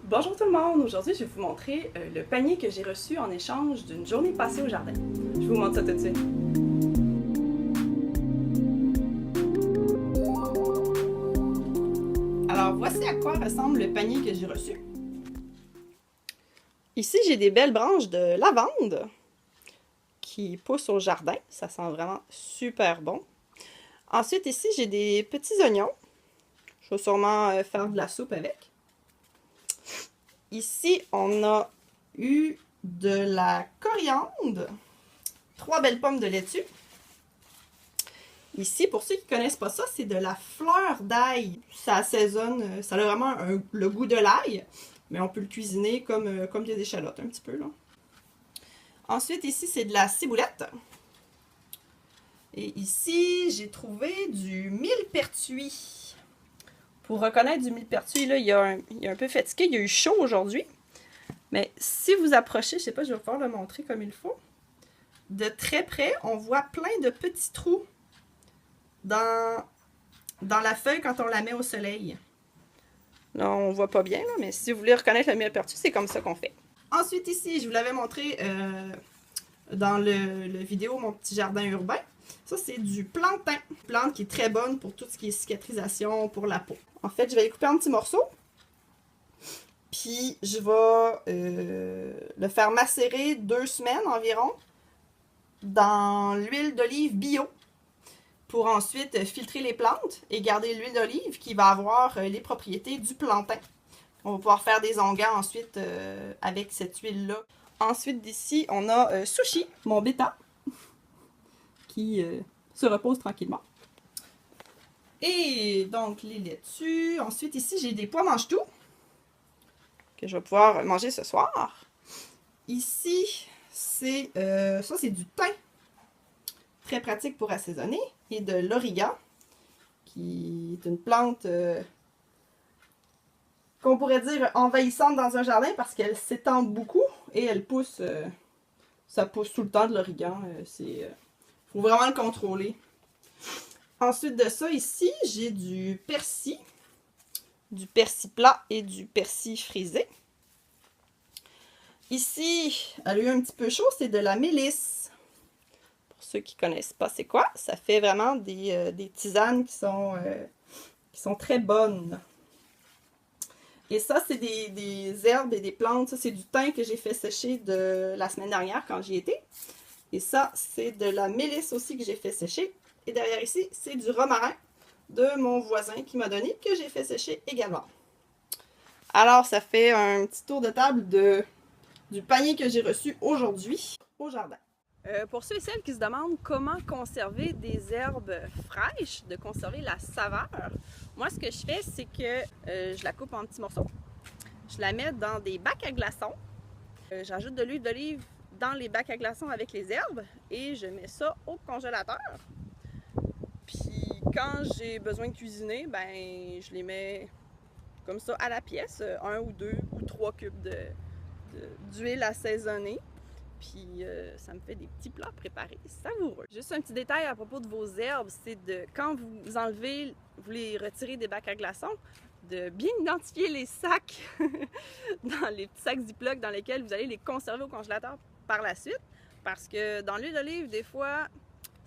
Bonjour tout le monde! Aujourd'hui, je vais vous montrer le panier que j'ai reçu en échange d'une journée passée au jardin. Je vous montre ça tout de suite. Alors, voici à quoi ressemble le panier que j'ai reçu. Ici, j'ai des belles branches de lavande qui poussent au jardin. Ça sent vraiment super bon. Ensuite, ici, j'ai des petits oignons. Je vais sûrement faire de la soupe avec. Ici, on a eu de la coriandre, 3 belles pommes de laitue. Ici, pour ceux qui ne connaissent pas ça, c'est de la fleur d'ail. Ça assaisonne, ça a vraiment le goût de l'ail, mais on peut le cuisiner comme il y a des échalotes un petit peu, là. Ensuite, ici, c'est de la ciboulette. Et ici, j'ai trouvé du millepertuis. Pour reconnaître du millepertuis, là, il est un peu fatigué. Il y a eu chaud aujourd'hui. Mais si vous approchez, je ne sais pas, je vais pouvoir le montrer comme il faut. De très près, on voit plein de petits trous dans la feuille quand on la met au soleil. Là, on ne voit pas bien, là, mais si vous voulez reconnaître le millepertuis, c'est comme ça qu'on fait. Ensuite, ici, je vous l'avais montré dans le vidéo Mon petit jardin urbain. Ça, c'est du plantain. Une plante qui est très bonne pour tout ce qui est cicatrisation, pour la peau. En fait, je vais les couper en petits morceaux. Puis, je vais le faire macérer 2 semaines environ dans l'huile d'olive bio pour ensuite filtrer les plantes et garder l'huile d'olive qui va avoir les propriétés du plantain. On va pouvoir faire des onguents ensuite avec cette huile-là. Ensuite, d'ici, on a Sushi, mon bêta, qui se repose tranquillement. Et donc, les laitues. Ensuite, ici, j'ai des pois mange-tout que je vais pouvoir manger ce soir. Ici, c'est ça, c'est du thym. Très pratique pour assaisonner. Et de l'origan, qui est une plante qu'on pourrait dire envahissante dans un jardin parce qu'elle s'étend beaucoup et elle pousse, ça pousse tout le temps de l'origan. Faut vraiment le contrôler. Ensuite de ça, ici, j'ai du persil plat et du persil frisé. Ici, elle a eu un petit peu chaud, c'est de la mélisse. Pour ceux qui ne connaissent pas c'est quoi, ça fait vraiment des tisanes qui sont très bonnes. Et ça, c'est des herbes et des plantes. Ça, c'est du thym que j'ai fait sécher de la semaine dernière quand j'y étais. Et ça, c'est de la mélisse aussi que j'ai fait sécher. Et derrière ici, c'est du romarin de mon voisin qui m'a donné, que j'ai fait sécher également. Alors, ça fait un petit tour de table du panier que j'ai reçu aujourd'hui au jardin. Pour ceux et celles qui se demandent comment conserver des herbes fraîches, de conserver la saveur, moi ce que je fais, c'est que je la coupe en petits morceaux. Je la mets dans des bacs à glaçons. J'ajoute de l'huile d'olive dans les bacs à glaçons avec les herbes et je mets ça au congélateur. Puis quand j'ai besoin de cuisiner, ben je les mets comme ça à la pièce, 1 ou 2 ou 3 cubes d'huile assaisonnée. Puis ça me fait des petits plats préparés savoureux. Juste un petit détail à propos de vos herbes, c'est de quand vous enlevez, vous les retirez des bacs à glaçons, de bien identifier les sacs, dans les petits sacs Ziploc dans lesquels vous allez les conserver au congélateur par la suite. Parce que dans l'huile d'olive, des fois,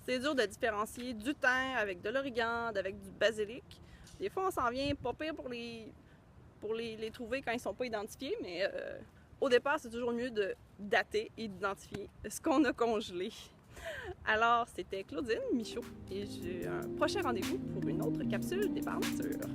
c'est dur de différencier du thym avec de l'origan, avec du basilic. Des fois, on s'en vient pas pire pour les trouver quand ils ne sont pas identifiés, mais au départ, c'est toujours mieux de dater et d'identifier ce qu'on a congelé. Alors, c'était Claudine Michaud et j'ai un prochain rendez-vous pour une autre capsule des nature.